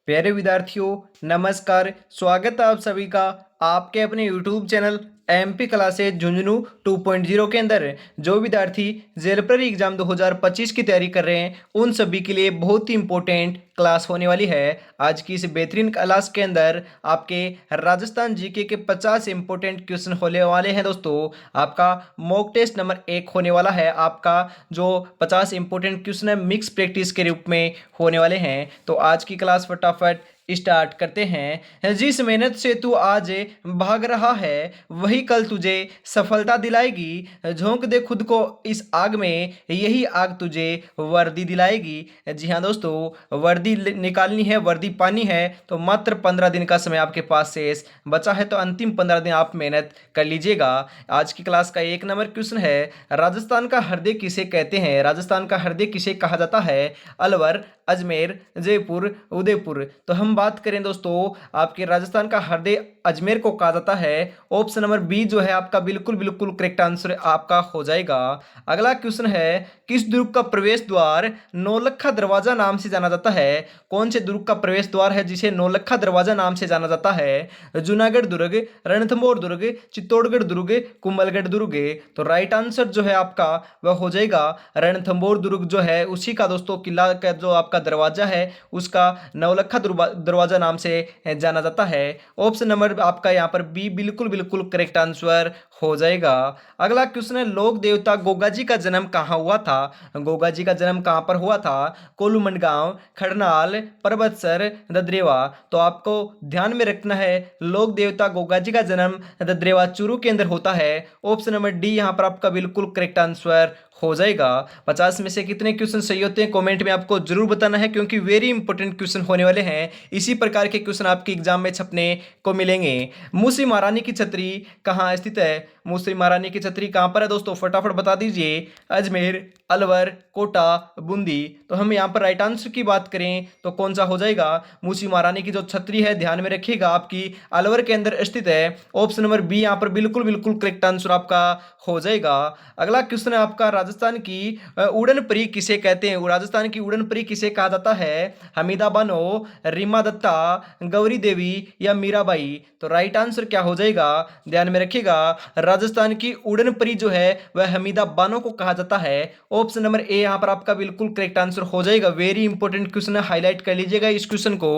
प्यारे विद्यार्थियों, नमस्कार। स्वागत है आप सभी का आपके अपने YouTube channel MP classes Jhunjhunu 2.0 के अंदर। जो विद्यार्थी जेलप्ररी एग्जाम 2025 की तैयारी कर रहे हैं उन सभी के लिए बहुत ही इंपॉर्टेंट क्लास होने वाली है। आज की इस बेहतरीन क्लास के अंदर आपके राजस्थान जीके के 50 इंपॉर्टेंट क्वेश्चन होने वाले हैं दोस्तों। आपका मॉक टेस्ट नंबर 1 होने वाला है। आपका जो 50 इंपॉर्टेंट क्वेश्चन है मिक्स प्रैक्टिस के रूप में होने वाले हैं। तो आज की क्लास फटाफट स्टार्ट करते हैं। जिस मेहनत से तू आज भाग रहा है वही कल तुझे सफलता दिलाएगी। झोंक दे खुद को इस आग में, यही आग तुझे वर्दी दिलाएगी। जी हाँ दोस्तों, वर्दी निकालनी है, वर्दी पानी है तो मात्र 15 दिन का समय आपके पास शेष बचा है। तो अंतिम 15 दिन आप मेहनत कर लीजिएगा। आज की क्लास का 1 नंबर क्वेश्चन है, राजस्थान का हृदय किसे कहते हैं? राजस्थान का हृदय किसे कहा जाता है? अलवर, अजमेर, जयपुर, उदयपुर। तो हम बात करें दोस्तों, आपके राजस्थान का हृदय अजमेर को कहा जाता है। ऑप्शन नंबर बी जो है आपका बिल्कुल बिल्कुल करेक्ट आंसर आपका हो जाएगा। अगला क्वेश्चन है, किस दुर्ग का प्रवेश द्वार नौलखा दरवाजा नाम से जाना जाता है? कौन से दुर्ग का प्रवेश द्वार है जिसे नौलखा दरवाजा नाम से जाना जाता है? जूनागढ़ दुर्ग, रणथंभौर दुर्ग, चित्तौड़गढ़ दुर्ग, कुंभलगढ़ दुर्ग। तो राइट आंसर जो है आपका वह हो जाएगा रणथंभौर दुर्ग जो है उसी का दोस्तों किला का जो आपका दरवाजा है उसका नवलखा दरवाजा नाम से जाना जाता है। ऑप्शन नंबर आपका यहाँ पर बी बिल्कुल बिल्कुल करेक्ट आंसर हो जाएगा। अगला क्वेश्चन है, लोक देवता गोगा जी का जन्म कहाँ हुआ था? गोगा जी का जन्म कहाँ पर हुआ था? कोलूमंडगांव, खड़नाल, परबतसर, ददरेवा। तो आपको ध्यान में रखना है लोक देवता गोगा जी का जन्म ददरेवा चूरू के अंदर होता है। ऑप्शन नंबर डी यहाँ पर आपका बिल्कुल करेक्ट आंसर हो जाएगा। 50 में से कितने क्वेश्चन सही होते हैं कमेंट में आपको जरूर बताना है, क्योंकि वेरी इंपॉर्टेंट क्वेश्चन होने वाले हैं। इसी प्रकार के क्वेश्चन आपके एग्जाम में छपने को मिलेंगे। मूसी महारानी की छतरी कहाँ स्थित है? मूसी महारानी की छतरी कहाँ पर है दोस्तों? फटाफट बता दीजिए। अजमेर, अलवर, कोटा, बूंदी। तो हम यहाँ पर राइट आंसर की बात करें तो कौन सा हो जाएगा? मूसी महारानी की जो छतरी है ध्यान में रखिएगा आपकी अलवर के अंदर स्थित है। ऑप्शन नंबर बी यहाँ पर बिल्कुल बिल्कुल करेक्ट आंसर आपका हो जाएगा। अगला क्वेश्चन है आपका, राजस्थान की उड़न परी किसे कहते हैं? राजस्थान की उड़न परी किसे कहा जाता है? हमीदा बानो, रीमा दत्ता, गौरी देवी या मीराबाई। तो राइट आंसर क्या हो जाएगा? ध्यान में रखिएगा, राजस्थान की उड़न परी जो है वह हमीदा बानो को कहा जाता है। ऑप्शन नंबर ए यहाँ पर आपका बिल्कुल करेक्ट आंसर हो जाएगा। वेरी इंपॉर्टेंट क्वेश्चन है, हाईलाइट कर लीजिएगा इस क्वेश्चन को।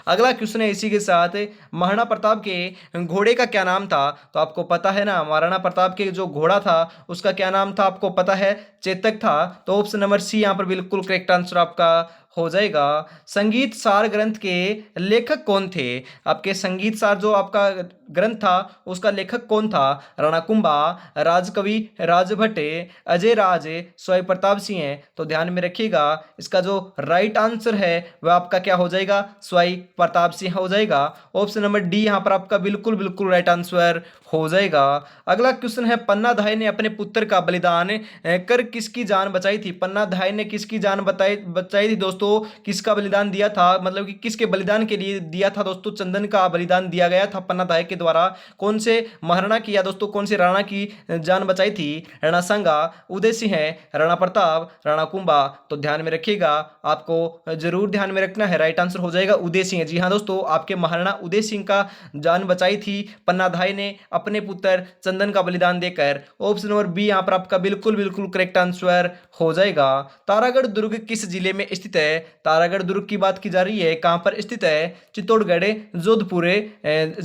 अगला क्वेश्चन है इसी के साथ, महाराणा प्रताप के घोड़े का क्या नाम था? तो आपको पता है ना, महाराणा प्रताप के जो घोड़ा था उसका क्या नाम था आपको पता है? चेतक था। तो ऑप्शन नंबर सी यहाँ पर बिल्कुल करेक्ट आंसर आपका हो जाएगा। संगीत सार ग्रंथ के लेखक कौन थे? आपके संगीत सार जो आपका ग्रंथ था उसका लेखक कौन था? राणा कुंभा, राजकवि राजभट्ट, अजय राज, स्वयं प्रताप सिंह है। तो ध्यान में रखिएगा इसका जो राइट आंसर है वह आपका क्या हो जाएगा? स्वयं प्रताप सिंह हो जाएगा। ऑप्शन नंबर डी यहाँ पर आपका बिल्कुल बिल्कुल राइट आंसर हो जाएगा। अगला क्वेश्चन है, पन्ना धाय ने अपने पुत्र का बलिदान कर किसकी जान बचाई थी? पन्ना धाय ने किसकी जान बचाई थी दोस्तों? किसका बलिदान दिया था, मतलब कि किसके बलिदान के लिए दिया था दोस्तों? चंदन का बलिदान दिया गया था पन्ना धाय के द्वारा। कौन से महाराणा की या दोस्तों कौन से राणा की जान बचाई थी? राणा सांगा, उदय सिंह, राणा प्रताप, राणा कुंभा। तो ध्यान में रखिएगा, आपको जरूर ध्यान में रखना है, राइट आंसर हो जाएगा उदय सिंह। जी हाँ दोस्तों, आपके महाराणा उदय सिंह का जान बचाई थी पन्ना धाय ने अपने पुत्र चंदन का बलिदान देकर। ऑप्शन नंबर बी यहाँ पर आपका बिल्कुल बिल्कुल करेक्ट आंसर हो जाएगा। तारागढ़ दुर्ग किस जिले में स्थित है? तारागढ़ दुर्ग की बात की जा रही है, कहां पर स्थित है? चित्तौड़गढ़, जोधपुर,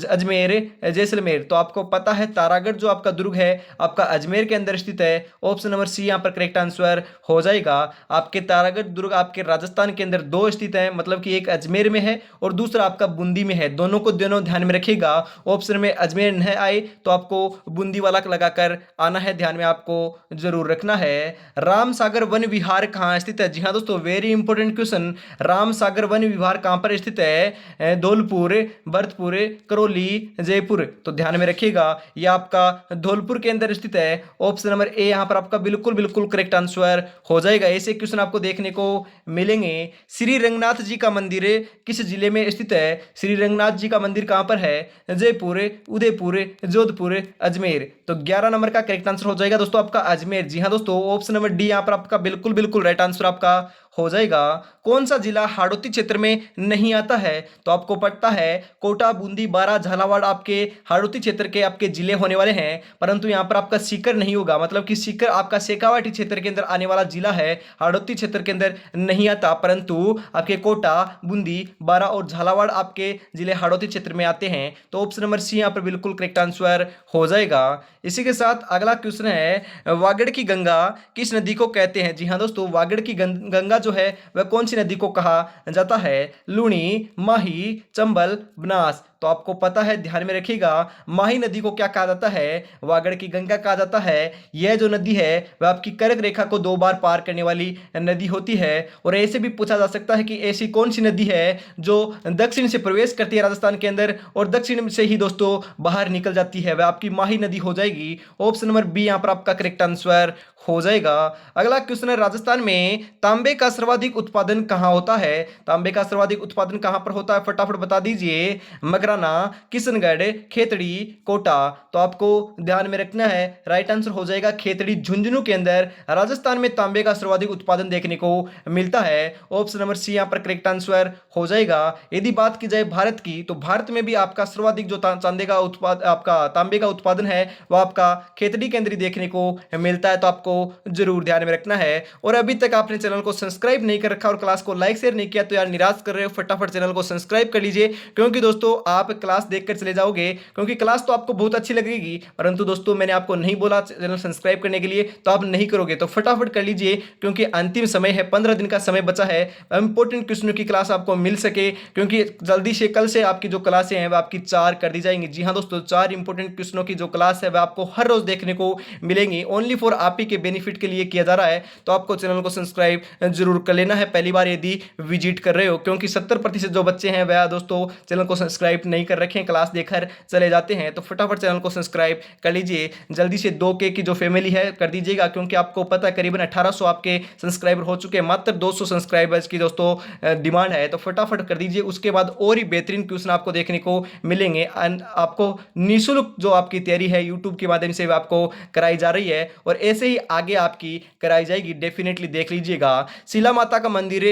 अजमेर, जैसलमेर। तो आपको पता है तारागढ़ जो आपका दुर्ग है आपका अजमेर के अंदर स्थित है। ऑप्शन नंबर सी यहाँ पर करेक्ट आंसर हो जाएगा। आपके तारागढ़ दुर्ग आपके राजस्थान के अंदर दो स्थित है, मतलब कि एक अजमेर में है और दूसरा आपका बूंदी में है। दोनों को दोनों ध्यान में रखिएगा। ऑप्शन में अजमेर नहीं आए तो आपको बूंदी वाला लगाकर आना है, ध्यान में आपको जरूर रखना है। राम सागर वन विहार कहाँ स्थित है? जी हाँ दोस्तों, very important question. Ram Sagar one विहार कहाँ पर स्थित है? धौलपुर, भरतपुर, करौली, जयपुर। तो ध्यान में रखिएगा यह आपका धौलपुर के अंदर स्थित है। ऑप्शन नंबर ए यहाँ पर आपका बिल्कुल बिल्कुल करेक्ट आंसर हो जाएगा। ऐसे क्वेश्चन आपको देखने को मिलेंगे। श्री रंगनाथ जी का मंदिर किस जिले में स्थित है? श्री रंगनाथ जी का मंदिर कहाँ पर है? जयपुर, उदयपुर, जोधपुर, अजमेर। तो 11 नंबर का करेक्ट आंसर हो जाएगा दोस्तों आपका अजमेर। जी हाँ दोस्तों, ऑप्शन नंबर डी यहाँ पर आपका बिल्कुल बिल्कुल राइट आंसर आपका हो जाएगा। कौन सा जिला हाड़ौती क्षेत्र में नहीं आता है? तो आपको पता है कोटा, बूंदी, बारा, झालावाड़ आपके हाड़ौती क्षेत्र के आपके जिले होने वाले हैं, परंतु यहाँ पर आपका सीकर नहीं होगा, मतलब कि सीकर आपका शेखावाटी क्षेत्र के अंदर आने वाला जिला है, हाड़ौती क्षेत्र के अंदर नहीं आता, परंतु आपके कोटा, बूंदी, बारा और झालावाड़ आपके जिले हाड़ौती क्षेत्र में आते हैं। तो ऑप्शन नंबर सी यहाँ पर बिल्कुल करेक्ट आंसर हो जाएगा। इसी के साथ अगला क्वेश्चन है, वागड़ की गंगा किस नदी को कहते हैं? जी हाँ दोस्तों, वागड़ की गंगा जो है वह कौन सी नदी को कहा जाता है? लूणी, माही, चंबल, बनास। तो आपको पता है, ध्यान में रखिएगा, माही नदी को क्या कहा जाता है? वागड़ की गंगा कहा जाता है। यह जो नदी है वह आपकी कर्क रेखा को 2 बार पार करने वाली नदी होती है। और ऐसे भी पूछा जा सकता है कि ऐसी कौन सी नदी है जो दक्षिण से प्रवेश करती है राजस्थान के अंदर और दक्षिण से ही दोस्तों बाहर निकल जाती है? वह आपकी माही नदी हो जाएगी। ऑप्शन नंबर बी यहां पर आपका करेक्ट आंसर हो जाएगा। अगला क्वेश्चन है, राजस्थान में तांबे का सर्वाधिक उत्पादन कहां होता है? तांबे का सर्वाधिक उत्पादन कहां पर होता है? फटाफट बता दीजिए। मकराना, किशनगढ़, खेतड़ी, कोटा। तो आपको ध्यान में रखना है, राइट आंसर हो जाएगा खेतड़ी, झुंझुनू के अंदर राजस्थान में तांबे का सर्वाधिक उत्पादन देखने को मिलता है। ऑप्शन नंबर सी यहां पर करेक्ट आंसर हो जाएगा। यदि बात की जाए भारत की, तो भारत में भी आपका सर्वाधिक जो चांदे का उत्पाद आपका तांबे का उत्पादन है वह आपका खेतड़ी के अंदर ही देखने को मिलता है। तो आपको जरूर ध्यान में रखना है। और अभी तक आपने चैनल को सब्सक्राइब नहीं कर रखा और क्लास को लाइक शेयर नहीं किया तो यार निराश कर रहे हो, फटाफट चैनल को सब्सक्राइब कर लीजिए, क्योंकि दोस्तों आप क्लास देखकर चले जाओगे, क्योंकि क्लास तो आपको बहुत अच्छी लगेगी, परंतु दोस्तों मैंने आपको नहीं बोला चैनल सब्सक्राइब करने के लिए, तो आप नहीं करोगे तो फटाफट कर लीजिए, क्योंकि अंतिम समय है, 15 दिन का समय बचा है, इंपॉर्टेंट क्वेश्चनों की क्लास आपको मिल सके, क्योंकि जल्दी से कल से आपकी जो क्लासें हैं वह आपकी 4 कर दी जाएंगी। जी हाँ दोस्तों, 4 इंपॉर्टेंट क्वेश्चनों की जो क्लास है वह आपको हर रोज देखने को मिलेंगी, ओनली फॉर आप ही के बेनिफिट के लिए किया जा रहा है। तो आपको चैनल को सब्सक्राइब जरूर कर लेना है पहली बार यदि विजिट कर रहे हो, क्योंकि 70% जो बच्चे हैं वह दोस्तों चैनल को सब्सक्राइब नहीं कर रखे हैं, क्लास देखकर चले जाते हैं। तो फटाफट चैनल को सब्सक्राइब कर लीजिए, जल्दी से 2K की जो फैमिली है कर दीजिएगा, क्योंकि आपको पता है करीबन 1800 आपके सब्सक्राइबर हो चुके हैं, मात्र 200 सब्सक्राइबर्स की दोस्तों डिमांड है। तो फटाफट कर दीजिए, उसके बाद और ही बेहतरीन क्वेश्चन आपको देखने को मिलेंगे। आपको निःशुल्क जो आपकी तैयारी है यूट्यूब के माध्यम से आपको कराई जा रही है, और ऐसे ही आगे आपकी कराई जाएगी, डेफिनेटली देख लीजिएगा। शिला माता का मंदिर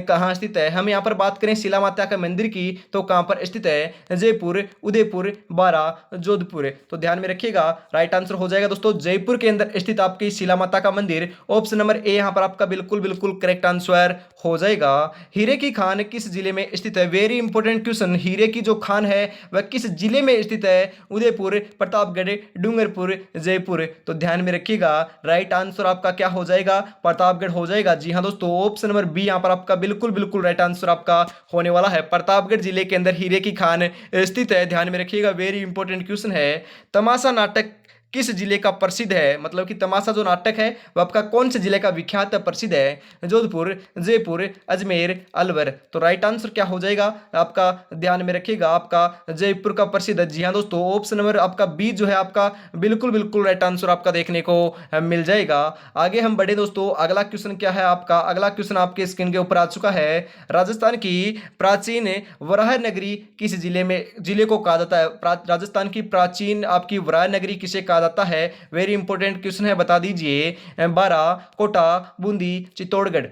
कहाँ स्थित है? हम यहाँ पर बात करें शिला माता का मंदिर की, तो कहाँ पर स्थित है? जयपुर, उदयपुर, बारा, जोधपुर। तो ध्यान में रखिएगा, राइट आंसर हो जाएगा दोस्तों जयपुर के अंदर स्थित आपकी शिला माता का मंदिर। ऑप्शन नंबर ए यहाँ पर आपका बिल्कुल बिल्कुल करेक्ट आंसर हो जाएगा। हीरे की खान किस जिले में स्थित है? वेरी इंपॉर्टेंट क्वेश्चन, हीरे की जो खान है वह किस जिले में स्थित है? उदयपुर, प्रतापगढ़, डूंगरपुर, जयपुर। तो ध्यान में रखिएगा, राइट आंसर आपका क्या हो जाएगा? प्रतापगढ़ हो जाएगा। जी हाँ दोस्तों, ऑप्शन नंबर बी यहाँ पर आपका बिल्कुल बिल्कुल राइट आंसर आपका होने वाला है, प्रतापगढ़ जिले के अंदर हीरे की खान स्थित है। ध्यान में रखिएगा, वेरी इंपॉर्टेंट क्वेश्चन है। तमाशा नाटक किस जिले का प्रसिद्ध है? मतलब कि तमाशा जो नाटक है वह आपका कौन से जिले का विख्यात प्रसिद्ध है? जोधपुर, जयपुर, अजमेर, अलवर। तो राइट आंसर क्या हो जाएगा आपका? ध्यान में रखिएगा, आपका जयपुर का प्रसिद्ध है। जी हाँ दोस्तों, ऑप्शन नंबर आपका बी जो है आपका बिल्कुल बिल्कुल राइट आंसर आपका देखने को मिल जाएगा। आगे हम बढ़े दोस्तों, अगला क्वेश्चन क्या है आपका? अगला क्वेश्चन आपके स्क्रीन के ऊपर आ चुका है। राजस्थान की प्राचीन वराह नगरी किस जिले को कहा जाता है? राजस्थान की प्राचीन आपकी वराह नगरी किसे कहा जाता है? वेरी इंपॉर्टेंट क्वेश्चन है, बता दीजिए। बारा, कोटा, बूंदी, चित्तौड़गढ़।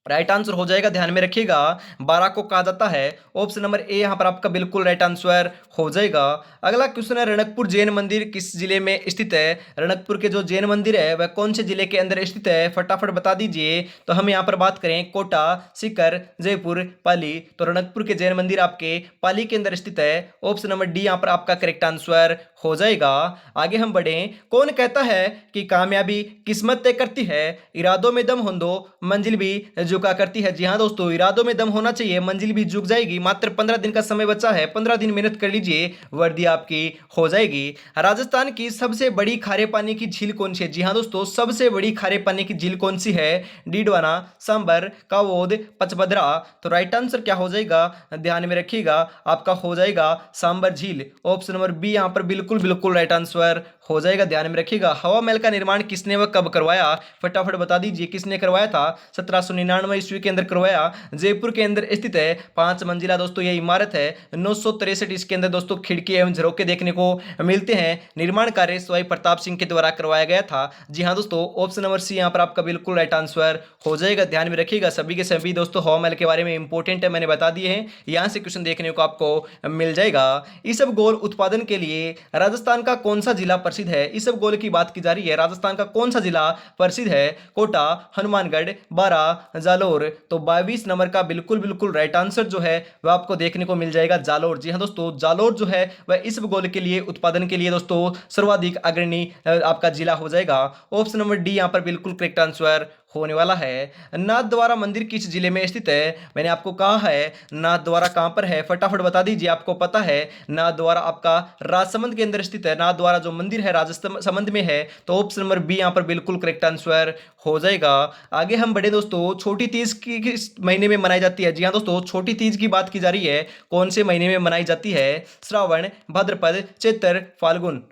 राइट आंसर हो जाएगा, ध्यान में रखिएगा, 12 को कहा जाता है। ऑप्शन नंबर ए यहां पर आपका बिल्कुल राइट आंसर हो जाएगा। अगला क्वेश्चन है, रणकपुर जैन मंदिर किस जिले में स्थित है? रणकपुर के जो जैन मंदिर है वह कौन से जिले के अंदर स्थित है? फटाफट बता दीजिए। तो हम यहां पर बात करें कोटा, सीकर, जयपुर, पाली। तो रणकपुर के जैन मंदिर आपके पाली के अंदर स्थित है। ऑप्शन नंबर डी यहां पर आपका करेक्ट आंसर हो जाएगा। आगे हम बढ़े, कौन कहता है कि कामयाबी किस्मत तय करती है? इरादों में दम हो दो, मंजिल भी झुका करती है। जी हाँ दोस्तों, इरादों में दम होना चाहिए, मंजिल भी झुक जाएगी। मात्र 15 दिन का समय बचा है, 15 दिन मेहनत कर लीजिए, वर्दी आपकी हो जाएगी। राजस्थान की सबसे बड़ी खारे पानी की झील कौन सी है? जी हाँ दोस्तों, सबसे बड़ी खारे पानी की झील कौन सी है? डीडवाना, सांबर, कावोद, पचबदरा। तो राइट आंसर क्या हो जाएगा? ध्यान में रखिएगा, आपका हो जाएगा सांबर झील। ऑप्शन नंबर बी यहां पर बिल्कुल बिल्कुल राइट आंसर हो जाएगा, ध्यान में रखिएगा। हवा महल का निर्माण किसने व कब करवाया, फटाफट बता दीजिए किसने करवाया था। 1799 ईस्वी के अंदर करवाया। जयपुर के अंदर स्थित है, 5 मंजिला दोस्तों ये इमारत है। 963 इसके अंदर दोस्तों खिड़की एवं झरोखे देखने को मिलते हैं। निर्माण कार्य सवाई प्रताप सिंह के द्वारा करवाया गया था। जी हाँ दोस्तों, ऑप्शन नंबर सी यहाँ पर आपका बिल्कुल राइट आंसर हो जाएगा। ध्यान में रखिएगा, सभी के सभी दोस्तों हवा महल के बारे में इंपॉर्टेंट है, मैंने बता दिए हैं। यहाँ से क्वेश्चन देखने को आपको मिल जाएगा। इसबगोल उत्पादन के लिए राजस्थान का कौन सा जिला प्रसिद्ध है। इसबगोल की बात की जा रही है, राजस्थान का कौन सा जिला प्रसिद्ध है। कोटा, हनुमानगढ़, बारा, जालोर। तो 22 नंबर का बिल्कुल बिल्कुल राइट आंसर जो है वह आपको देखने को मिल जाएगा, जालोर। जी हाँ दोस्तों, जालोर जो है वह इसबगोल के लिए उत्पादन के लिए दोस्तों सर्वाधिक अग्रणी आपका जिला हो जाएगा। ऑप्शन नंबर डी यहाँ पर बिल्कुल करेक्ट आंसर होने वाला है। नाथद्वारा मंदिर किस जिले में स्थित है। मैंने आपको कहा है नाथद्वारा कहां पर है, फटाफट बता दीजिए, आपको पता है नाथद्वारा आपका राजसमंद के अंदर स्थित है। नाथद्वारा जो मंदिर है राजसमंद में है। तो ऑप्शन नंबर बी यहां पर बिल्कुल करेक्ट आंसर हो जाएगा। आगे हम बढ़े दोस्तों, छोटी तीज किस महीने में मनाई जाती है। जी हाँ दोस्तों, छोटी तीज की बात की जा रही है, कौन से महीने में मनाई जाती है। श्रावण, भाद्रपद, चैत्र, फाल्गुन।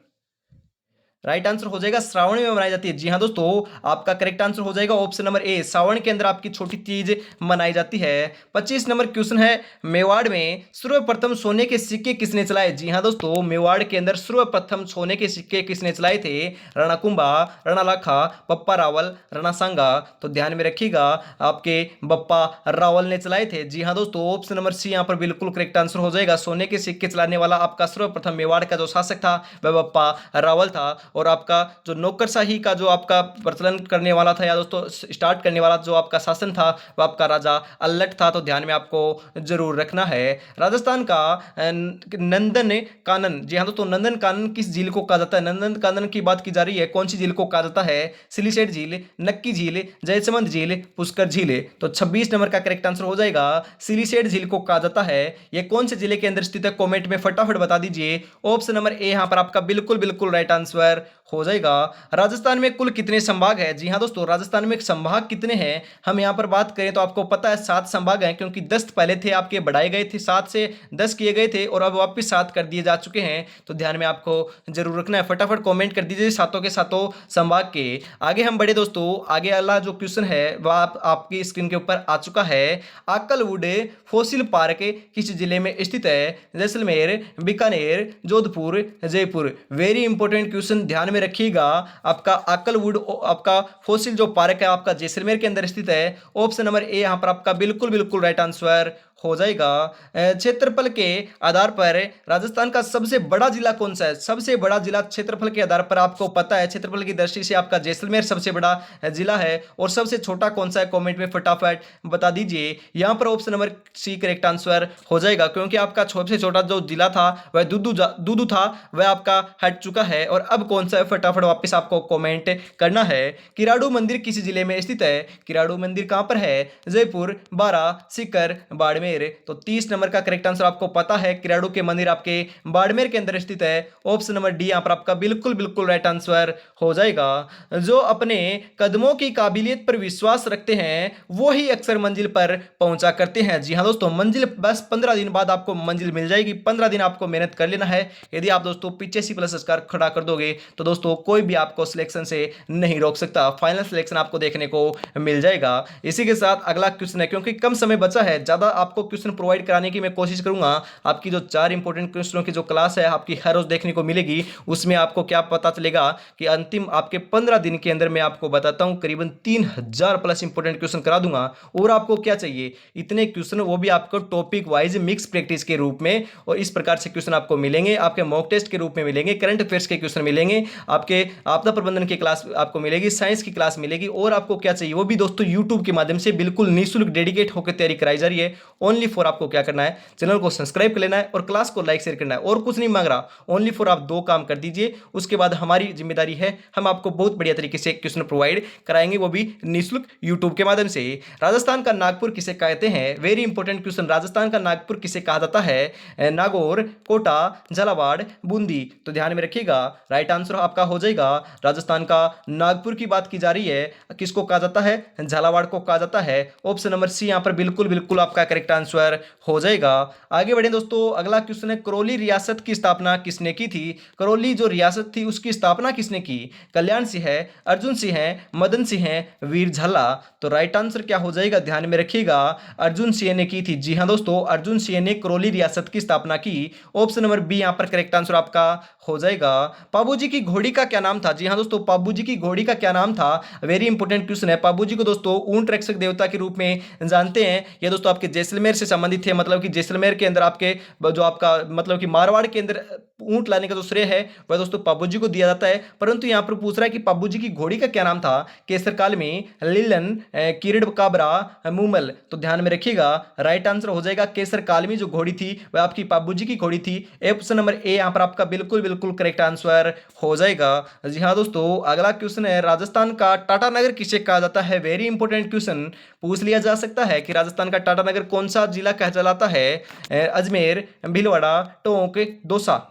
राइट आंसर हो जाएगा श्रावण में मनाई जाती है। जी हाँ दोस्तों, आपका करेक्ट आंसर हो जाएगा ऑप्शन नंबर ए, श्रावण के अंदर आपकी छोटी तीज मनाई जाती है। 25 नंबर क्वेश्चन है, मेवाड़ में सर्वप्रथम सोने के सिक्के किसने चलाए। जी हाँ दोस्तों, मेवाड़ के अंदर सर्वप्रथम सोने के सिक्के किसने चलाए थे। राणा कुंभा, राणा लाखा, बप्पा रावल, राणा सांगा। तो ध्यान में रखिएगा, आपके बप्पा रावल ने चलाए थे। जी हाँ दोस्तों, ऑप्शन नंबर सी यहाँ पर बिल्कुल करेक्ट आंसर हो जाएगा। सोने के सिक्के चलाने वाला आपका सर्वप्रथम मेवाड़ का जो शासक था वह बप्पा रावल था। और आपका जो नौकरशाही का जो आपका प्रचलन करने वाला था या दोस्तों स्टार्ट करने वाला जो आपका शासन था वह आपका राजा अल्लट था। तो ध्यान में आपको जरूर रखना है। राजस्थान का नंदन कानन, जी हाँ दोस्तों, नंदन कानन किस झील को कहा जाता है। नंदन कानन की बात की जा रही है, कौन सी झील को कहा जाता है। सिलीसेट झील, नक्की झील, जयसमंद झील, पुष्कर झील। तो 26 नंबर का करेक्ट आंसर हो जाएगा, सिलीसेट झील को कहा जाता है। यह कौन से जिले के अंदर स्थित है, कमेंट में फटाफट बता दीजिए। ऑप्शन नंबर ए यहां पर आपका बिल्कुल बिल्कुल राइट आंसर हो जाएगा। राजस्थान में कुल कितने संभाग है। जी हाँ दोस्तों, राजस्थान में संभाग कितने हैं, हम यहाँ पर बात करें तो आपको पता है 7 संभाग हैं, क्योंकि 10 पहले थे आपके बढ़ाए गए थे, 7 से 10 किए गए थे और अब वापस 7 कर दिए जा चुके हैं। तो ध्यान में आपको जरूर रखना है, फटाफट कमेंट कर दीजिए सातों के सातों संभाग के। आगे हम बढ़े दोस्तों, आगे वाला जो क्वेश्चन है वह आपकी स्क्रीन के ऊपर आ चुका है। आकलवुड फॉसिल पार्क किस जिले में स्थित है। Jaisalmer, Bikaner, Jodhpur, Jaipur. Very important question, ध्यान में रखिएगा। आपका आकलवुड आपका फॉसिल जो पार्क है आपका जैसलमेर के अंदर स्थित है। ऑप्शन नंबर ए यहां पर आपका बिल्कुल बिल्कुल राइट आंसर हो जाएगा। क्षेत्रफल के आधार पर राजस्थान का सबसे बड़ा जिला कौन सा है। सबसे बड़ा जिला क्षेत्रफल के आधार पर आपको पता है, क्षेत्रफल की दृष्टि से आपका जैसलमेर सबसे बड़ा जिला है। और सबसे छोटा कौन सा है, कमेंट में फटाफट बता दीजिए। यहां पर option number C correct answer हो जाएगा, क्योंकि आपका सबसे छोटा जो जिला था वह दूदू था, वह आपका हट चुका है। और अब कौन सा है, फटाफट वापस आपको कमेंट करना है। किराड़ू मंदिर किस जिले में स्थित है। किराड़ू मंदिर कहां पर है। जयपुर, बारा, सीकर, बाड़मेर। तो 30 नंबर का करेक्ट आंसर आपको पता है, किराड़ू के मंदिर आपके बाड़मेर के अंदर स्थित है। ऑप्शन नंबर डी यहां पर आपका बिल्कुल बिल्कुल राइट आंसर हो जाएगा। जो अपने कदमों की काबिलियत पर विश्वास रखते हैं वो ही अक्सर मंजिल पर पहुंचा करते हैं। जी हां दोस्तों, मंजिल बस 15 दिन बाद आपको मंजिल मिल जाएगी। 15 दिन आपको मेहनत कर लेना है। यदि आप दोस्तों पीछे सी प्लस स्कोर खड़ा कर दोगे तो दोस्तों कोई भी आपको सिलेक्शन से नहीं रोक सकता। फाइनल सिलेक्शन आपको देखने को मिल जाएगा। इसी के साथ अगला क्वेश्चन है, क्योंकि कम समय बचा है, ज्यादा आपको क्वेश्चन प्रोवाइड कराने की मैं कोशिश करूंगा। आपकी जो 4 इंपॉर्टेंट क्वेश्चनों की जो क्लास है आपकी हर रोज देखने को मिलेगी, उसमें आपको क्या पता चलेगा कि अंतिम आपके 15 दिन के अंदर मैं आपको बताता हूं करीबन 3000 प्लस इंपॉर्टेंट क्वेश्चन करा दूंगा। और आपको क्या चाहिए, इतने क्वेश्चन, वो भी आपको टॉपिक वाइज मिक्स प्रैक्टिस के रूप में। और इस प्रकार से क्वेश्चन आपको मिलेंगे, आपके मॉक टेस्ट के रूप में मिलेंगे, करंट अफेयर्स के क्वेश्चन मिलेंगे, आपके आपदा प्रबंधन की क्लास आपको मिलेगी, साइंस की क्लास मिलेगी। और आपको क्या चाहिए, वो भी दोस्तों यूट्यूब के माध्यम से बिल्कुल निःशुल्क डेडिकेट होकर तैयारी कराई जा रही है। ओनली फॉर आपको क्या करना है, चैनल को सब्सक्राइब कर लेना है और क्लास को लाइक शेयर करना है, और कुछ नहीं मांग रहा। ओनली फॉर आप 2 काम कर दीजिए, उसके बाद हमारी जिम्मेदारी है, हम आपको बहुत बढ़िया तरीके से क्वेश्चन प्रोवाइड कराएंगे, वो भी निःशुल्क यूट्यूब के माध्यम से। राजस्थान का नागपुर किसे कहते हैं। वेरी इंपॉर्टेंट क्वेश्चन, राजस्थान का नागपुर किसे कहा जाता है। नागौर, कोटा, झालावाड़, बूंदी। तो ध्यान में रखिएगा, राइट आंसर आपका हो जाएगा राजस्थान का नागपुर की बात की जा रही है, किसको कहा जाता है, झालावाड़ को कहा जाता है। ऑप्शन नंबर सी यहां पर बिल्कुल बिल्कुल आपका करेक्ट आंसर हो जाएगा। आगे बढ़े दोस्तों, अगला क्वेश्चन है, करौली रियासत की स्थापना किसने की थी? करौली जो रियासत थी उसकी स्थापना किसने की? कल्याण सिंह है, अर्जुन सिंह है, मदन सिंह है, वीर झल्ला। तो राइट आंसर क्या हो जाएगा, ध्यान में रखिएगा, अर्जुन सिंह ने की थी। जी हाँ दोस्तों, अर्जुन सिंह ने करौली रियासत की स्थापना की। ऑप्शन नंबर बी यहां पर करेक्ट आंसर आपका हो जाएगा। पाबूजी की घोड़ी का क्या नाम था? जी हाँ दोस्तों, पाबूजी की घोड़ी का क्या नाम था? वेरी इंपॉर्टेंट क्वेश्चन है। पाबूजी को दोस्तों ऊंट रक्षक देवता के रूप में जानते हैं। ये दोस्तों आपके जैसलमेर से संबंधित है, मतलब कि जैसलमेर के अंदर आपके जो आपका मतलब कि मारवाड़ के अंदर ऊंट लाने का जो श्रेय है वह दोस्तों पाबूजी को दिया जाता है। परंतु यहां पर पूछ रहा है कि पाबूजी की घोड़ी का क्या नाम था? केसर काल में, लीलन, किरण काबरा, मूमल। तो ध्यान में रखिएगा, राइट आंसर हो जाएगा केसर काल में जो घोड़ी थी वह आपकी पाबूजी की घोड़ी थी। ऑप्शन नंबर ए यहां पर आपका बिल्कुल बिल्कुल करेक्ट आंसर हो जाएगा। जी हाँ दोस्तों, अगला क्वेश्चन है, राजस्थान का टाटा नगर किसे कहा जाता है? वेरी इंपॉर्टेंट क्वेश्चन पूछ लिया जा सकता है कि राजस्थान का टाटा नगर कौन सा जिला कहलाता है? अजमेर, भीलवाड़ा, टोंक, दौसा।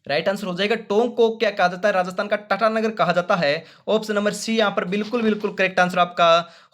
राइट आंसर हो जाएगा, टोंक को क्या कहा जाता है? राजस्थान का टाटा नगर कहा जाता है। ऑप्शन नंबर सी यहां पर बिल्कुल बिल्कुल करेक्ट आंसर आपका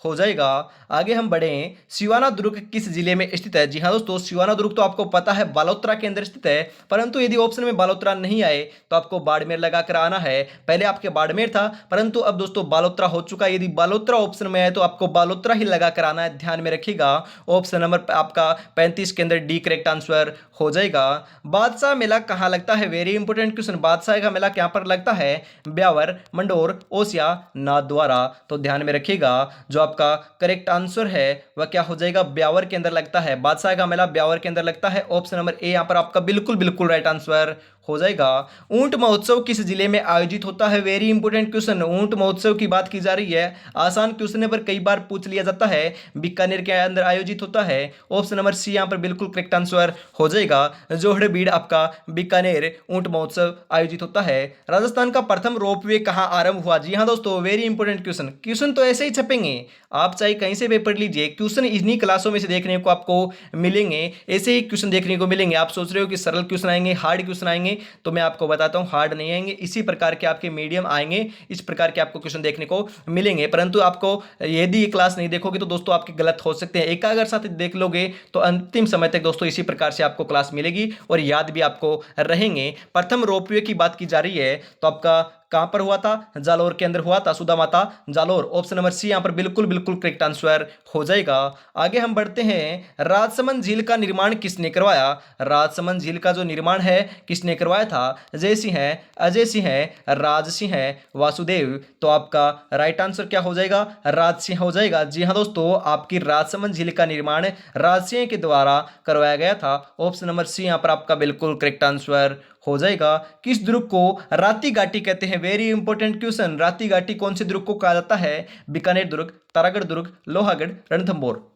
हो जाएगा। आगे हम बढ़े, सिवाना दुर्ग किस जिले में स्थित है? जी हाँ दोस्तों, सिवाना दुर्ग तो आपको पता है बालोतरा के अंदर स्थित है। परंतु यदि ऑप्शन में बालोतरा नहीं आए तो आपको बाड़मेर लगाकर आना है। पहले आपके बाड़मेर था, परंतु अब दोस्तों बालोतरा हो चुका है। यदि बालोतरा ऑप्शन में आए तो आपको बालोतरा ही लगाकर आना है, ध्यान में रखिएगा। ऑप्शन नंबर आपका 35 के अंदर डी करेक्ट आंसर हो जाएगा। बादशाह मेला कहाँ लगता है? वेरी इंपॉर्टेंट क्वेश्चन, बादशाह का मेला कहां पर लगता है? ब्यावर, मंडोर, ओसिया, नाथद्वारा। तो ध्यान में रखिएगा, जो आपका करेक्ट आंसर है वह क्या हो जाएगा, ब्यावर के अंदर लगता है। बादशाह का मेला ब्यावर के अंदर लगता है। ऑप्शन नंबर ए यहां पर आपका बिल्कुल बिल्कुल राइट आंसर हो जाएगा। ऊंट महोत्सव किस जिले में आयोजित होता है? वेरी इंपॉर्टेंट क्वेश्चन, ऊंट महोत्सव की बात की जा रही है। आसान क्वेश्चन पर कई बार पूछ लिया जाता है। बीकानेर के अंदर आयोजित होता है। ऑप्शन नंबर सी यहां पर बिल्कुल करेक्ट आंसर हो जाएगा। जोहड़बीड़ आपका बीकानेर ऊंट महोत्सव आयोजित होता है। राजस्थान का प्रथम रोपवे कहां आरंभ हुआ? जी हाँ दोस्तों, वेरी इंपॉर्टेंट क्वेश्चन, क्वेश्चन तो ऐसे ही छपेंगे, आप चाहे कहीं से पेपर लीजिए, क्वेश्चन इन्हीं क्लासों में से देखने को आपको मिलेंगे। ऐसे ही क्वेश्चन देखने को मिलेंगे। आप सोच रहे हो कि सरल क्वेश्चन आएंगे, हार्ड क्वेश्चन आएंगे, तो मैं आपको बताता हूं हार्ड नहीं आएंगे, इसी प्रकार के आपके मीडियम आएंगे, इस प्रकार के आपको क्वेश्चन देखने को मिलेंगे। परंतु आपको यदि ये क्लास नहीं देखोगे तो दोस्तों आपके गलत हो सकते हैं। एकाग्र साथ देख लोगे तो अंतिम समय तक दोस्तों इसी प्रकार से आपको क्लास मिलेगी और याद भी आपको रहेंगे। प्रथम रोपवे की बात की जा रही है तो आपका कहां पर हुआ था? जालोर के अंदर हुआ था, सुधा माता जालोर। ऑप्शन नंबर सी यहां पर बिल्कुल बिल्कुल करेक्ट आंसर हो जाएगा। आगे हम बढ़ते हैं, राजसमंद झील का निर्माण किसने करवाया? राजसमंद झील का जो निर्माण है किसने करवाया था? जय सिंह है, अजय सिंह है, राज सिंह है, वासुदेव। तो आपका राइट आंसर क्या हो जाएगा? राज सिंह हो जाएगा। जी हाँ दोस्तों, आपकी राजसमंद झील का निर्माण राज सिंह के द्वारा करवाया गया था। ऑप्शन नंबर सी यहां पर आपका बिल्कुल करेक्ट आंसर हो जाएगा। किस दुर्ग को राती घाटी कहते हैं? वेरी इंपॉर्टेंट क्वेश्चन, राती घाटी कौन से दुर्ग को कहा जाता है? बीकानेर दुर्ग, तारागढ़ दुर्ग, लोहागढ़, रणथंभौर।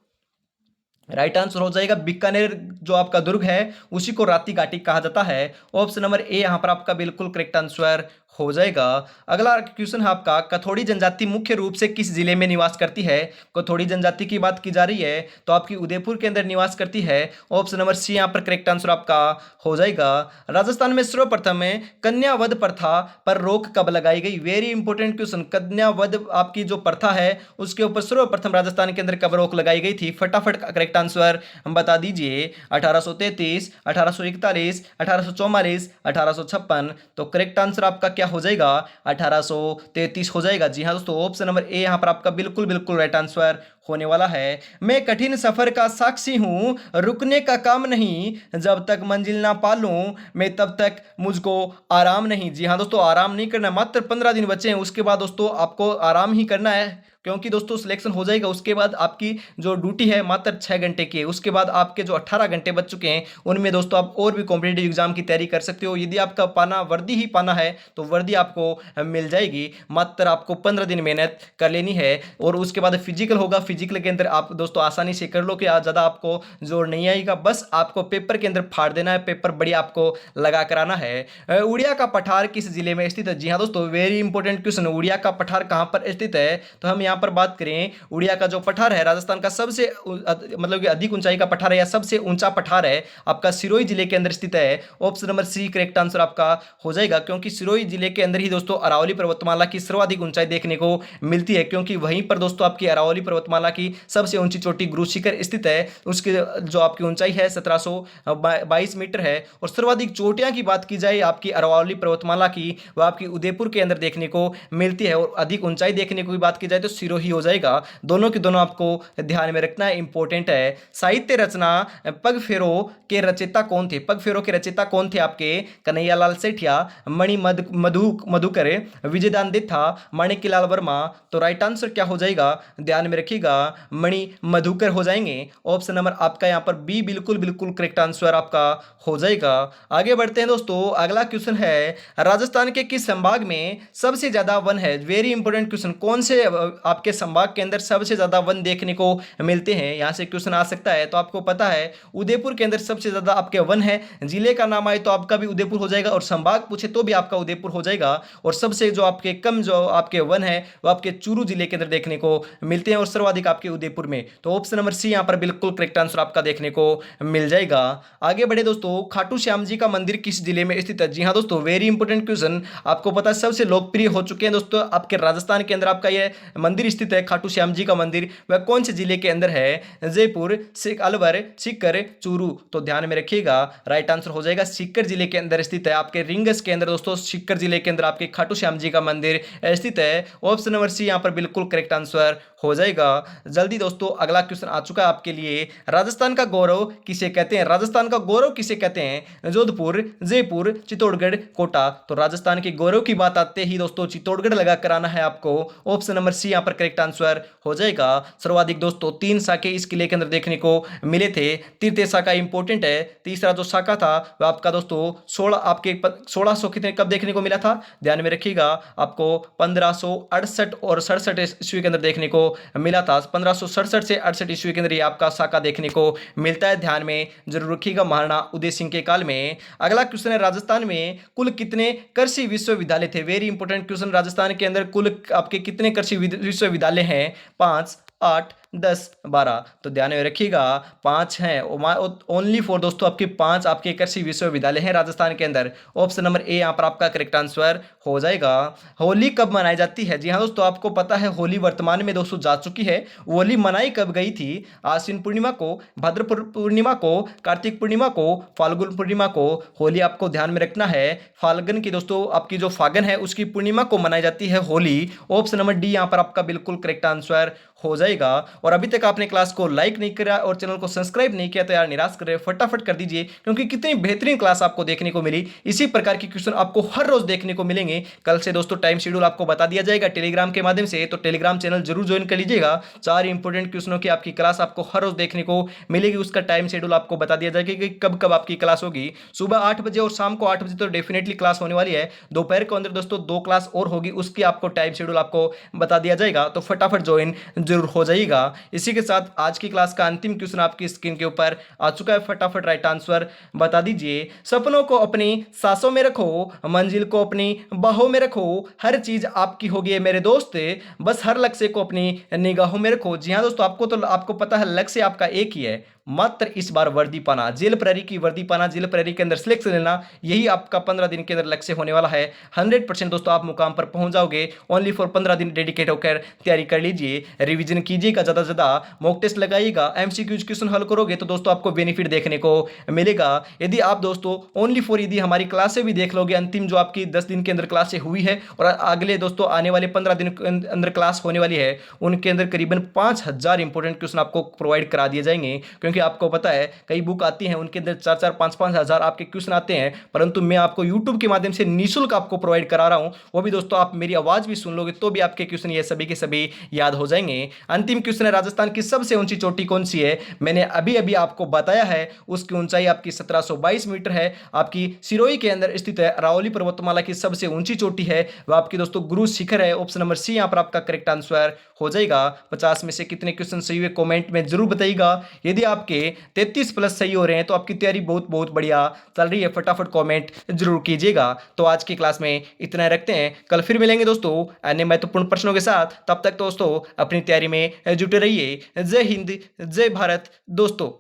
राइट आंसर हो जाएगा बीकानेर जो आपका दुर्ग है उसी को राती घाटी कहा जाता है। ऑप्शन नंबर ए यहां पर आपका बिल्कुल करेक्ट आंसर हो जाएगा। अगला क्वेश्चन है आपका, कथोड़ी जनजाति मुख्य रूप से किस जिले में निवास करती है? कथोड़ी जनजाति की बात की जा रही है तो आपकी उदयपुर के अंदर निवास करती है। ऑप्शन नंबर सी यहां पर करेक्ट आंसर आपका हो जाएगा। राजस्थान में सर्वप्रथम कन्या वध प्रथा पर रोक कब लगाई गई? वेरी इंपॉर्टेंट क्वेश्चन, कन्या वध आपकी जो प्रथा है उसके ऊपर सर्वप्रथम राजस्थान के अंदर कब रोक लगाई गई थी? फटाफट करेक्ट आंसर हम बता दीजिए। 1833, 1841, 1844, 1856। तो करेक्ट आंसर आपका क्या हो जाएगा? 1833 हो जाएगा। जी हाँ दोस्तों, ऑप्शन नंबर ए यहां पर आपका बिल्कुल बिल्कुल राइट आंसर होने वाला है। मैं कठिन सफर का साक्षी हूं, रुकने का काम नहीं, जब तक मंजिल ना पालूं मैं तब तक मुझको आराम नहीं। जी हाँ दोस्तों, आराम नहीं करना, मात्र 15 दिन बचे हैं, उसके बाद दोस्तों आपको आराम ही करना है, क्योंकि दोस्तों सिलेक्शन हो जाएगा। उसके बाद आपकी जो ड्यूटी है मात्र 6 घंटे की है। उसके बाद आपके जो 18 घंटे बच चुके हैं उनमें दोस्तों आप और भी कॉम्पिटेटिव एग्जाम की तैयारी कर सकते हो। यदि आपका पाना वर्दी ही पाना है तो वर्दी आपको मिल जाएगी। मात्र आपको 15 दिन मेहनत कर लेनी है और उसके बाद फिजिकल होगा। फिजिकल के अंदर आप दोस्तों आसानी से कर लो कि ज़्यादा आपको जोर नहीं आएगा, बस आपको पेपर के अंदर फाड़ देना है, पेपर बढ़िया आपको लगा कराना है। उड़िया का पठार किस जिले में स्थित है? जी हाँ दोस्तों, वेरी इंपॉर्टेंट क्वेश्चन, उड़िया का पठार कहाँ पर स्थित है? तो हम यहाँ यहाँ पर बात करें उड़िया का जो पठार है, राजस्थान का सबसे मतलब कि अधिक ऊंचाई का पठार है या सबसे ऊंचा पठार है, आपका सिरोही जिले के अंदर स्थित है। Option number C correct answer आपका हो जाएगा, क्योंकि सिरोही जिले के अंदर ही दोस्तों अरावली पर्वतमाला की सर्वाधिक ऊंचाई देखने को मिलती है, क्योंकि वहीं पर दोस्तों आपकी अरावली पर्वतमाला की सबसे ऊंची चोटी गुरु शिखर स्थित है। उसकी जो आपकी ऊंचाई है 1722 मीटर है। और सर्वाधिक चोटियां की बात की जाए आपकी अरावली पर्वतमाला की, वह आपकी उदयपुर के अंदर देखने को मिलती है। और अधिक ऊंचाई देखने को भी बात की जाए तो सिरोही हो जाएगा। दोनों की दोनों आपको ध्यान में रखना इंपॉर्टेंट है। साहित्य रचना पग फेरो के रचयिता कौन थे? पग फेरो के रचयिता कौन थे आपके? कन्हैयालाल सेठिया, मणि मधुकर, विजयदान देथा, माणिक्यलाल वर्मा। तो राइट आंसर क्या हो जाएगा? ध्यान में रखिएगा, मणि मधुकर हो जाएंगे। ऑप्शन नंबर आपका यहां पर बी बिल्कुल बिल्कुल करेक्ट आंसर आपका हो जाएगा। आगे बढ़ते हैं दोस्तों, अगला क्वेश्चन है राजस्थान के किस संभाग में सबसे ज्यादा वन है? Very important question. कौन से आपके संभाग के अंदर सबसे ज्यादा वन देखने को मिलते हैं? यहां से क्वेश्चन आ सकता है। तो आपको पता है उदयपुर के अंदर सबसे ज्यादा आपके वन है। जिले का नाम आए तो आपका भी उदयपुर हो जाएगा, और संभाग पूछे तो भी आपका उदयपुर हो जाएगा। और सबसे जो आपके कम जो आपके वन है वो आपके चूरू जिले के अंदर देखने को मिलते हैं, और सर्वाधिक आपके उदयपुर में। तो ऑप्शन नंबर सी यहां पर बिल्कुल करेक्ट आंसर आपका देखने को मिल जाएगा। आगे बढ़े दोस्तों, खाटू श्याम जी का मंदिर किस जिले में स्थित है? जी हां दोस्तों, वेरी इंपॉर्टेंट क्वेश्चन। आपको पता है सबसे लोकप्रिय हो चुके हैं दोस्तों आपके राजस्थान के अंदर आपका यह मंदिर स्थित है। खाटू श्याम जी का मंदिर वह कौन से जिले के अंदर है? जयपुर, अलवर, सीकर, चूरू। तो ध्यान में रखिएगा, राइट आंसर हो जाएगा सीकर जिले के अंदर स्थित है। आपके रिंगस के अंदर दोस्तों सीकर जिले के अंदर आपके खाटू श्याम जी का मंदिर स्थित है। ऑप्शन नंबर सी यहां पर बिल्कुल करेक्ट आंसर हो जाएगा। जल्दी दोस्तों अगला क्वेश्चन आ चुका है आपके लिए। राजस्थान का गौरव किसे कहते हैं? राजस्थान का गौरव किसे कहते हैं? जोधपुर, जयपुर, चित्तौड़गढ़, कोटा। तो राजस्थान के गौरव की बात आते ही दोस्तों चित्तौड़गढ़ लगा कराना है आपको। ऑप्शन नंबर सी यहां पर करेक्ट आंसर हो जाएगा। सर्वाधिक दोस्तों 3 शाखे इस किले के अंदर देखने को मिले थे। तृतीय शाखा इंपॉर्टेंट है। तीसरा जो शाखा था वह आपका दोस्तों 1600 कितने कब देखने को मिला था? ध्यान में रखिएगा, आपको 1568 और 67 ईस्वी के अंदर देखने को मिला था। 1567 से 68 ईस्वी के अंदर ये आपका शाखा देखने को मिलता है। ध्यान में जरूर रखिएगा, महाराणा उदय सिंह के काल में। अगला क्वेश्चन है राजस्थान में कुल कितने कृषि विश्वविद्यालय थे? Very important question. राजस्थान के अंदर कुल आपके कितने कृषि विश्वविद्यालय हैं? 5, 8, 10, 12। तो ध्यान में रखिएगा 5 हैं। ओनली फॉर दोस्तों आपके 5 आपके कृषि विश्वविद्यालय हैं राजस्थान के अंदर। ऑप्शन नंबर ए यहां पर आपका करेक्ट आंसर हो जाएगा। होली कब मनाई जाती है? जी हाँ दोस्तों, आपको पता है होली वर्तमान में दोस्तों जा चुकी है। होली मनाई कब गई थी? आश्विन पूर्णिमा को, भाद्र पूर्णिमा को, कार्तिक पूर्णिमा को, फाल्गुन पूर्णिमा को। होली आपको ध्यान में रखना है फाल्गुन की दोस्तों आपकी जो फागन है उसकी पूर्णिमा को मनाई जाती है होली। ऑप्शन नंबर डी यहां पर आपका बिल्कुल करेक्ट आंसर हो जाएगा। और अभी तक आपने क्लास को लाइक नहीं करा और चैनल को सब्सक्राइब नहीं किया तो यार निराश कर रहे, फटाफट कर दीजिए, क्योंकि कितनी बेहतरीन क्लास आपको देखने को मिली। इसी प्रकार की क्वेश्चन आपको हर रोज देखने को मिलेंगे। कल से दोस्तों टाइम शेड्यूल आपको बता दिया जाएगा टेलीग्राम के माध्यम से, तो टेलीग्राम चैनल जरूर ज्वाइन कर लीजिएगा। 4 इंपॉर्टेंट क्वेश्चनों की आपकी क्लास आपको हर रोज देखने को मिलेगी। उसका टाइम शेड्यूल आपको बता दिया जाएगा कि कब कब आपकी क्लास होगी। सुबह 8 बजे और शाम को 8 बजे तो डेफिनेटली क्लास होने वाली है। दोपहर के अंदर दोस्तों 2 क्लास और होगी, उसकी आपको टाइम शेड्यूल आपको बता दिया जाएगा, तो फटाफट ज्वाइन जरूर हो जाइएगा। इसी के साथ आज की क्लास का अंतिम क्वेश्चन आपकी स्क्रीन के ऊपर आ चुका है, फटाफट राइट आंसर बता दीजिए। सपनों को अपनी सांसों में रखो, मंजिल को अपनी बाहों में रखो, हर चीज आपकी होगी मेरे दोस्त, बस हर लक्ष्य को अपनी निगाहों में रखो। जी हाँ दोस्तों, आपको पता है लक्ष्य आपका एक ही है, मात्र इस बार वर्दी पाना, जेल प्रहरी की वर्दी पाना, जेल प्रहरी के अंदर सिलेक्शन लेना, यही आपका 15 दिन के अंदर लक्ष्य होने वाला है। 100% दोस्तों आप मुकाम पर पहुंच जाओगे। ओनली फॉर 15 दिन डेडिकेट होकर तैयारी कर लीजिए, रिवीजन कीजिएगा, ज्यादा से ज्यादा मॉक टेस्ट लगाइएगा, एमसीक्यूज क्वेश्चन हल करोगे तो दोस्तों आपको बेनिफिट देखने को मिलेगा। यदि आप दोस्तों ओनली फॉर यदि हमारी क्लासें भी देख लोगे, अंतिम जो आपकी 10 दिन के अंदर क्लासें हुई है और अगले दोस्तों आने वाले 15 दिन के अंदर क्लास होने वाली है, उनके अंदर करीबन 5000 इंपॉर्टेंट क्वेश्चन आपको प्रोवाइड करा दिए जाएंगे। क्योंकि आपको पता है कई बुक आती हैं उनके अंदर 4-4, 5-5 हजार आपके क्वेश्चन आते हैं, परंतु मैं आपको यूट्यूब के माध्यम से निःशुल्क आपको प्रोवाइड करा रहा हूं। वो भी दोस्तों आप मेरी आवाज भी सुन लोगे तो भी आपके क्वेश्चन ये सभी के सभी याद हो जाएंगे। अंतिम क्वेश्चन है राजस्थान की सबसे ऊंची चोटी कौन सी है? मैंने अभी अभी आपको बताया है, उसकी ऊंचाई आपकी 1722 मीटर है। आपकी सिरोही के अंदर स्थित है। अरावली पर्वतमाला की सबसे ऊंची चोटी है वह आपकी दोस्तों गुरु शिखर है। ऑप्शन नंबर सी यहां पर आपका करेक्ट आंसर हो जाएगा। 50 में से कितने क्वेश्चन सही हुए कमेंट में जरूर बताइएगा। यदि आप आपके 33 प्लस सही हो रहे हैं तो आपकी तैयारी बहुत बहुत बढ़िया चल रही है। फटाफट कमेंट जरूर कीजिएगा। तो आज की क्लास में इतना रखते हैं, कल फिर मिलेंगे दोस्तों अन्य महत्वपूर्ण प्रश्नों के साथ। तब तक दोस्तों अपनी तैयारी में जुटे रहिए। जय हिंद, जय भारत दोस्तों।